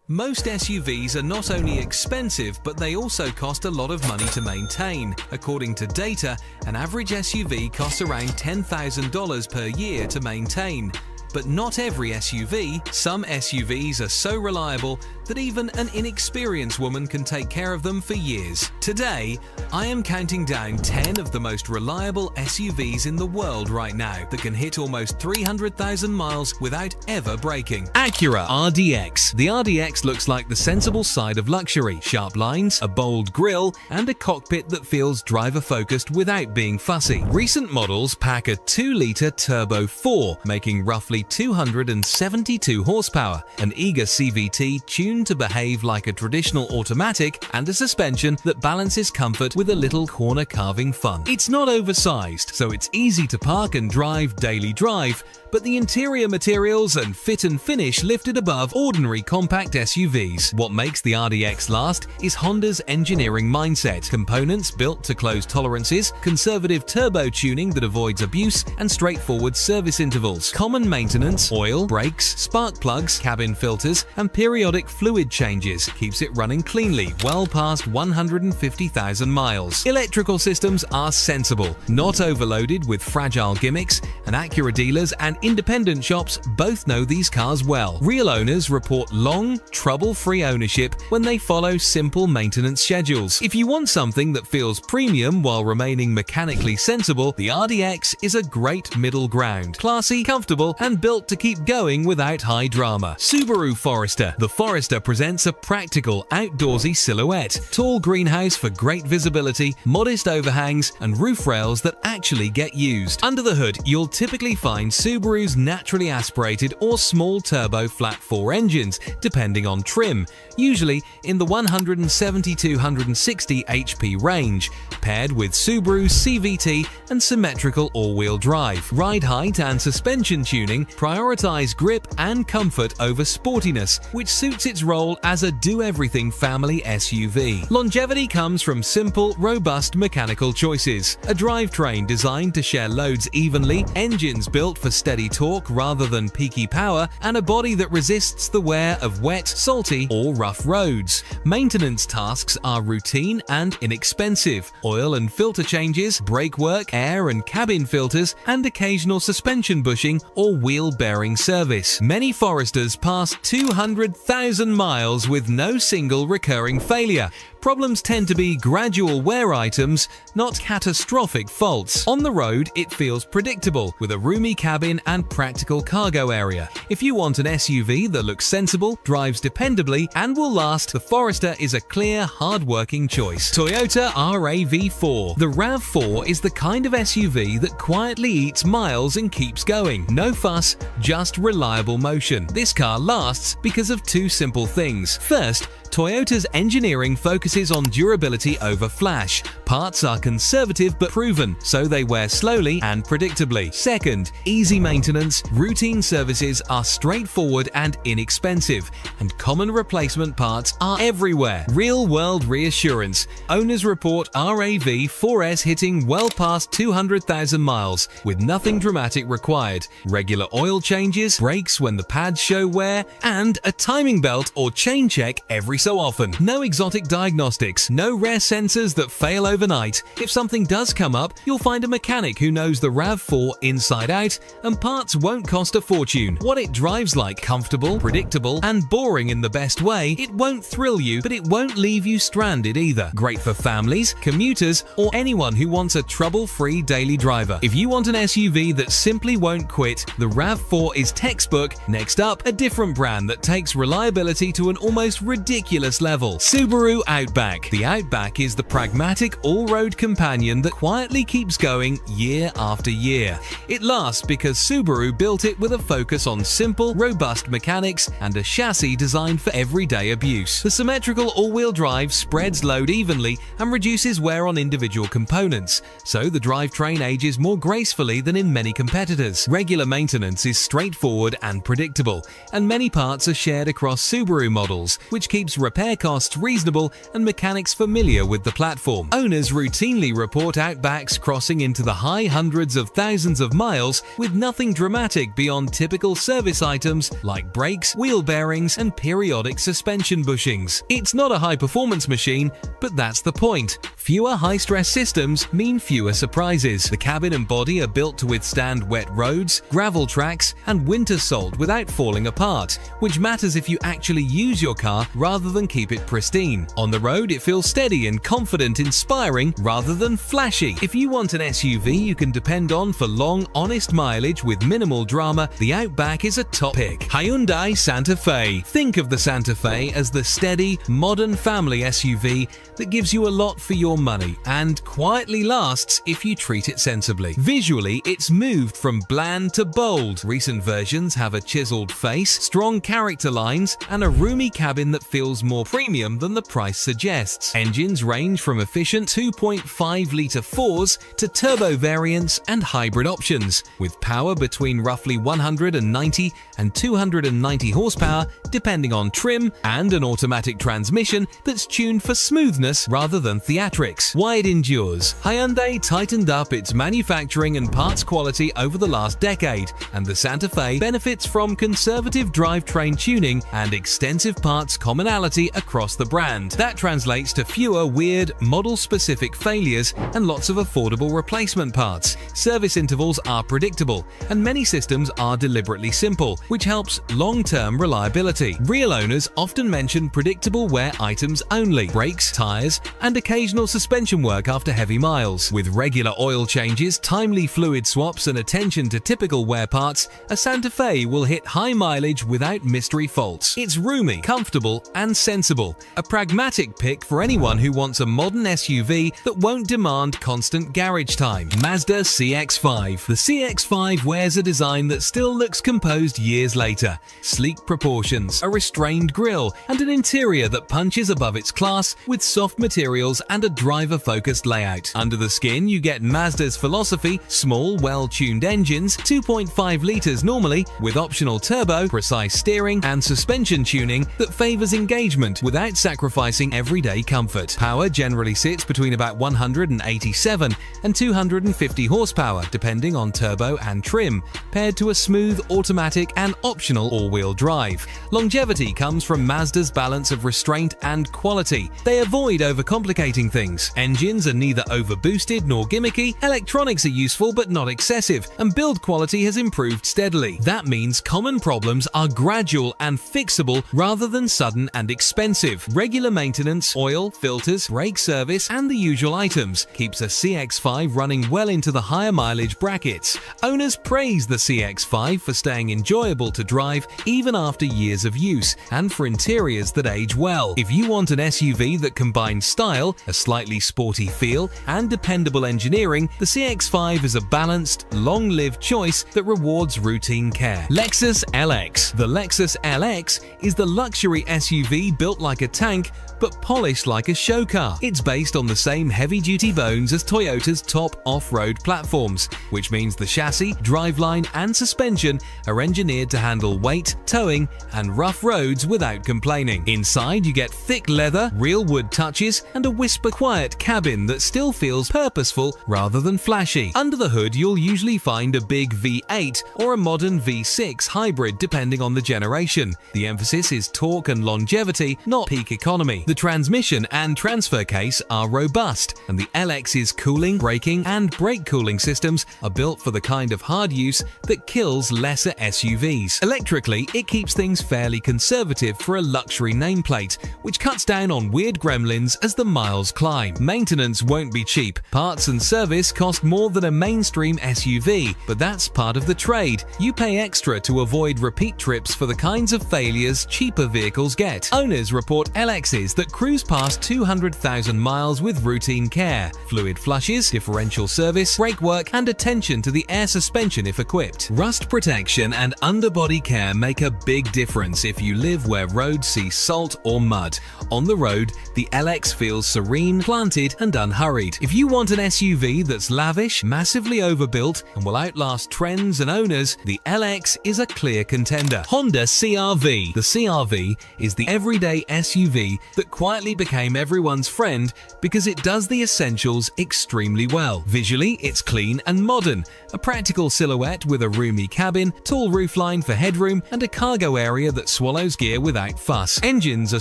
Most SUVs are not only expensive, but they also cost a lot of money to maintain. According to data, an average SUV costs around $10,000 per year to maintain. But not every SUV. Some SUVs are so reliable that even an inexperienced woman can take care of them for years. Today, I am counting down 10 of the most reliable SUVs in the world right now that can hit almost 300,000 miles without ever braking. Acura RDX. The RDX looks like the sensible side of luxury. Sharp lines, a bold grille, and a cockpit that feels driver-focused without being fussy. Recent models pack a 2-liter Turbo 4, making roughly 272 horsepower, an eager CVT tuned to behave like a traditional automatic, and a suspension that balances comfort with a little corner carving fun. It's not oversized, so it's easy to park and drive daily drive, but the interior materials and fit and finish lifted above ordinary compact SUVs. What makes the RDX last is Honda's engineering mindset. Components built to close tolerances, conservative turbo tuning that avoids abuse, and straightforward service intervals. Common maintenance, oil, brakes, spark plugs, cabin filters, and periodic fluid changes keeps it running cleanly well past 150,000 miles. Electrical systems are sensible, not overloaded with fragile gimmicks, and Acura dealers and independent shops both know these cars well. Real owners report long, trouble-free ownership when they follow simple maintenance schedules. If you want something that feels premium while remaining mechanically sensible, the RDX is a great middle ground. Classy, comfortable, and built to keep going without high drama. Subaru Forester. The Forester presents a practical, outdoorsy silhouette. Tall greenhouse for great visibility, modest overhangs, and roof rails that actually get used. Under the hood, you'll typically find Subaru's naturally aspirated or small turbo flat 4 engines, depending on trim, usually in the 170–160 HP range, paired with Subaru's CVT and symmetrical all-wheel drive. Ride height and suspension tuning prioritize grip and comfort over sportiness, which suits its role as a do-everything family SUV. Longevity comes from simple, robust mechanical choices. A drivetrain designed to share loads evenly, engines built for steady torque rather than peaky power, and a body that resists the wear of wet, salty, or rough roads. Maintenance tasks are routine and inexpensive. Oil and filter changes, brake work, air and cabin filters, and occasional suspension bushing or wheel bearing service. Many Foresters pass 200,000 miles with no single recurring failure. Problems tend to be gradual wear items, not catastrophic faults. On the road, it feels predictable, with a roomy cabin and practical cargo area. If you want an SUV that looks sensible, drives dependably, and will last, the Forester is a clear, hard-working choice. Toyota RAV4. The RAV4 is the kind of SUV that quietly eats miles and keeps going. No fuss, just reliable motion. This car lasts because of two simple things. First, Toyota's engineering focuses on durability over flash. Parts are conservative but proven, so they wear slowly and predictably. Second, easy maintenance, routine services are straightforward and inexpensive, and common replacement parts are everywhere. Real-world reassurance. Owners report RAV4S hitting well past 200,000 miles, with nothing dramatic required. Regular oil changes, brakes when the pads show wear, and a timing belt or chain check every so often. No exotic diagnostics, no rare sensors that fail overnight. If something does come up, you'll find a mechanic who knows the RAV4 inside out, and parts won't cost a fortune. What it drives like: comfortable, predictable, and boring in the best way. It won't thrill you, but it won't leave you stranded either. Great for families, commuters, or anyone who wants a trouble-free daily driver. If you want an SUV that simply won't quit, the RAV4 is textbook. Next up, a different brand that takes reliability to an almost ridiculous level. Subaru Outback. The Outback is the pragmatic all-road companion that quietly keeps going year after year. It lasts because Subaru built it with a focus on simple, robust mechanics and a chassis designed for everyday abuse. The symmetrical all-wheel drive spreads load evenly and reduces wear on individual components, so the drivetrain ages more gracefully than in many competitors. Regular maintenance is straightforward and predictable, and many parts are shared across Subaru models, which keeps keeps repair costs reasonable and mechanics familiar with the platform. Owners routinely report Outbacks crossing into the high hundreds of thousands of miles with nothing dramatic beyond typical service items like brakes, wheel bearings, and periodic suspension bushings. It's not a high-performance machine, but that's the point. Fewer high-stress systems mean fewer surprises. The cabin and body are built to withstand wet roads, gravel tracks, and winter salt without falling apart, which matters if you actually use your car rather than keep it pristine. On the road, it feels steady and confident, inspiring rather than flashy. If you want an SUV you can depend on for long, honest mileage with minimal drama, the Outback is a top pick. Hyundai Santa Fe. Think of the Santa Fe as the steady, modern family SUV that gives you a lot for your money and quietly lasts if you treat it sensibly. Visually, it's moved from bland to bold. Recent versions have a chiseled face, strong character lines, and a roomy cabin that feels more premium than the price suggests. Engines range from efficient 2.5-litre 4s to turbo variants and hybrid options, with power between roughly 190 and 290 horsepower depending on trim, and an automatic transmission that's tuned for smoothness rather than theatrics. Why it endures. Hyundai tightened up its manufacturing and parts quality over the last decade, and the Santa Fe benefits from conservative drivetrain tuning and extensive parts commonality across the brand. That translates to fewer weird, model-specific failures and lots of affordable replacement parts. Service intervals are predictable, and many systems are deliberately simple, which helps long-term reliability. Real owners often mention predictable wear items only: brakes, tires, and occasional suspension work after heavy miles. With regular oil changes, timely fluid swaps, and attention to typical wear parts, a Santa Fe will hit high mileage without mystery faults. It's roomy, comfortable, and sensible. A pragmatic pick for anyone who wants a modern SUV that won't demand constant garage time. Mazda CX-5. The CX-5 wears a design that still looks composed years later. Sleek proportions, a restrained grille, and an interior that punches above its class with soft materials and a driver-focused layout. Under the skin, you get Mazda's philosophy: small, well-tuned engines, 2.5 litres normally, with optional turbo, precise steering, and suspension tuning that favours engagement without sacrificing everyday comfort. Power generally sits between about 187 and 250 horsepower, depending on turbo and trim, paired to a smooth automatic and optional all-wheel drive. Longevity comes from Mazda's balance of restraint and quality. They avoid overcomplicating things. Engines are neither overboosted nor gimmicky, electronics are useful but not excessive, and build quality has improved steadily. That means common problems are gradual and fixable rather than sudden and expensive. Regular maintenance, oil, filters, brake service, and the usual items keeps a CX-5 running well into the higher mileage brackets. Owners praise the CX-5 for staying enjoyable to drive even after years of use, and for interiors that age well. If you want an SUV that combines style, a slightly sporty feel, and dependable engineering, the CX-5 is a balanced, long-lived choice that rewards routine care. Lexus LX. The Lexus LX is the luxury SUV built like a tank but polished like a show car. It's based on the same heavy-duty bones as Toyota's top off-road platforms, which means the chassis, driveline, and suspension are engineered to handle weight, towing, and rough roads without complaining. Inside, you get thick leather, real wood touches, and a whisper-quiet cabin that still feels purposeful rather than flashy. Under the hood, you'll usually find a big V8 or a modern V6 hybrid depending on the generation. The emphasis is torque and longevity, not peak economy. The transmission and transfer case are robust, and the LX's cooling, braking, and brake cooling systems are built for the kind of hard use that kills lesser SUVs. Electrically, it keeps things fairly conservative for a luxury nameplate, which cuts down on weird gremlins as the miles climb. Maintenance won't be cheap. Parts and service cost more than a mainstream SUV, but that's part of the trade. You pay extra to avoid repeat trips for the kinds of failures cheaper vehicles get. Owners report LXs that cruise past 200,000 miles with routine care, fluid flushes, differential service, brake work, and attention to the air suspension if equipped. Rust protection and underbody care make a big difference if you live where roads see salt or mud. On the road, the LX feels serene, planted, and unhurried. If you want an SUV that's lavish, massively overbuilt, and will outlast trends and owners, the LX is a clear contender. Honda CR-V. The CR-V is the everyday SUV that quietly became everyone's friend because it does the essentials extremely well. Visually, it's clean and modern, a practical silhouette with a roomy cabin, tall roofline for headroom, and a cargo area that swallows gear without fuss. Engines are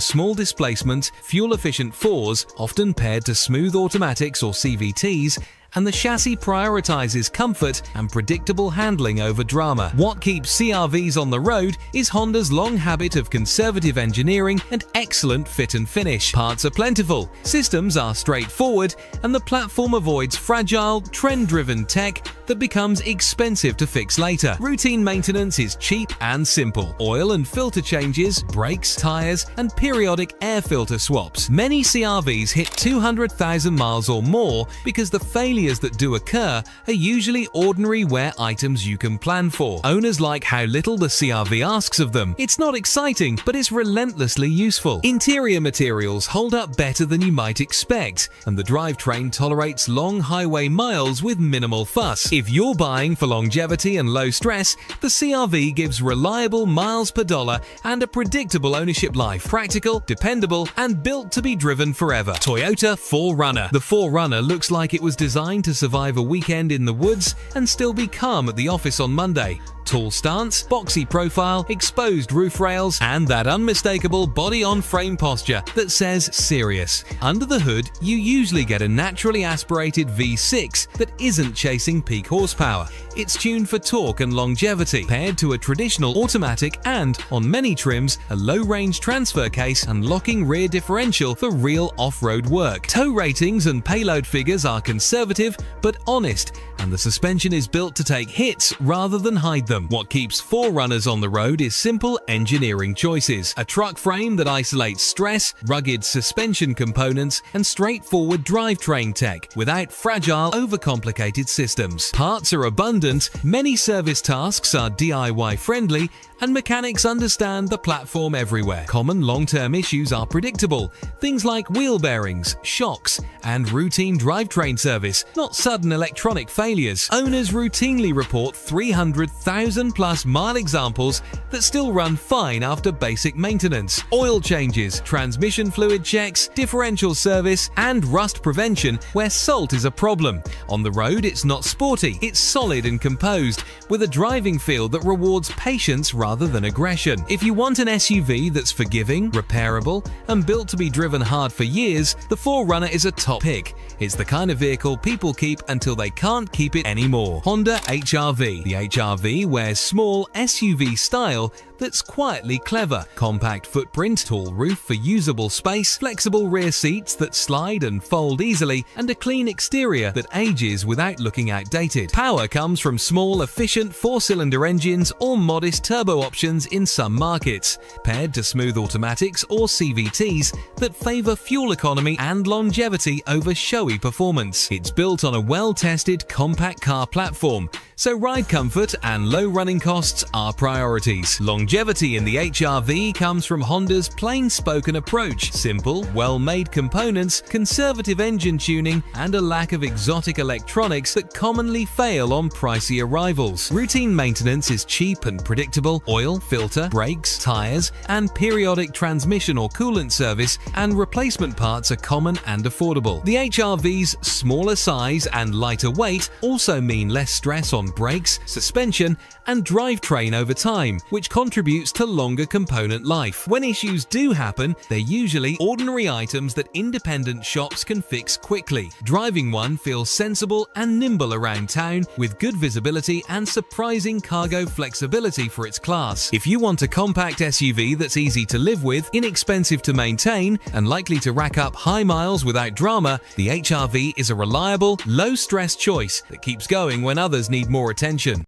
small displacement, fuel-efficient 4s, often paired to smooth automatics or CVTs, and the chassis prioritizes comfort and predictable handling over drama. What keeps CRVs on the road is Honda's long habit of conservative engineering and excellent fit and finish. Parts are plentiful, systems are straightforward, and the platform avoids fragile, trend-driven tech that becomes expensive to fix later. Routine maintenance is cheap and simple. Oil and filter changes, brakes, tires, and periodic air filter swaps. Many CRVs hit 200,000 miles or more because the failures that do occur are usually ordinary wear items you can plan for. Owners like how little the CRV asks of them. It's not exciting, but it's relentlessly useful. Interior materials hold up better than you might expect, and the drivetrain tolerates long highway miles with minimal fuss. If you're buying for longevity and low stress, the CRV gives reliable miles per dollar and a predictable ownership life. Practical, dependable, and built to be driven forever. Toyota 4Runner. The 4Runner looks like it was designed to survive a weekend in the woods and still be calm at the office on Monday. Tall stance, boxy profile, exposed roof rails, and that unmistakable body-on-frame posture that says serious. Under the hood, you usually get a naturally aspirated V6 that isn't chasing peak horsepower. It's tuned for torque and longevity, paired to a traditional automatic and, on many trims, a low-range transfer case and locking rear differential for real off-road work. Tow ratings and payload figures are conservative but honest, and the suspension is built to take hits rather than hide them. What keeps 4Runners on the road is simple engineering choices. A truck frame that isolates stress, rugged suspension components, and straightforward drivetrain tech without fragile, overcomplicated systems. Parts are abundant, many service tasks are DIY friendly, and mechanics understand the platform everywhere. Common long-term issues are predictable, things like wheel bearings, shocks, and routine drivetrain service, not sudden electronic failures. Owners routinely report 300,000 plus mile examples that still run fine after basic maintenance. Oil changes, transmission fluid checks, differential service, and rust prevention where salt is a problem. On the road, it's not sporty, it's solid and composed, with a driving feel that rewards patience rather than aggression. If you want an SUV that's forgiving, repairable, and built to be driven hard for years, the 4Runner is a top pick. It's the kind of vehicle people keep until they can't keep it anymore. Honda HR-V. The HR-V wears small SUV style that's quietly clever. Compact footprint, tall roof for usable space, flexible rear seats that slide and fold easily, and a clean exterior that ages without looking outdated. Power comes from small, efficient 4-cylinder engines or modest turbo options in some markets, paired to smooth automatics or CVTs that favor fuel economy and longevity over showy performance. It's built on a well-tested compact car platform, so ride comfort and low running costs are priorities. Longevity in the HR-V comes from Honda's plain-spoken approach: simple, well-made components, conservative engine tuning, and a lack of exotic electronics that commonly fail on pricey arrivals. Routine maintenance is cheap and predictable. Oil, filter, brakes, tires, and periodic transmission or coolant service and replacement parts are common and affordable. The HR-V's smaller size and lighter weight also mean less stress on brakes, suspension, and drivetrain over time, which contributes to longer component life. When issues do happen, they're usually ordinary items that independent shops can fix quickly. Driving one feels sensible and nimble around town, with good visibility and surprising cargo flexibility for its class. If you want a compact SUV that's easy to live with, inexpensive to maintain, and likely to rack up high miles without drama, the HR-V is a reliable, low-stress choice that keeps going when others need more attention.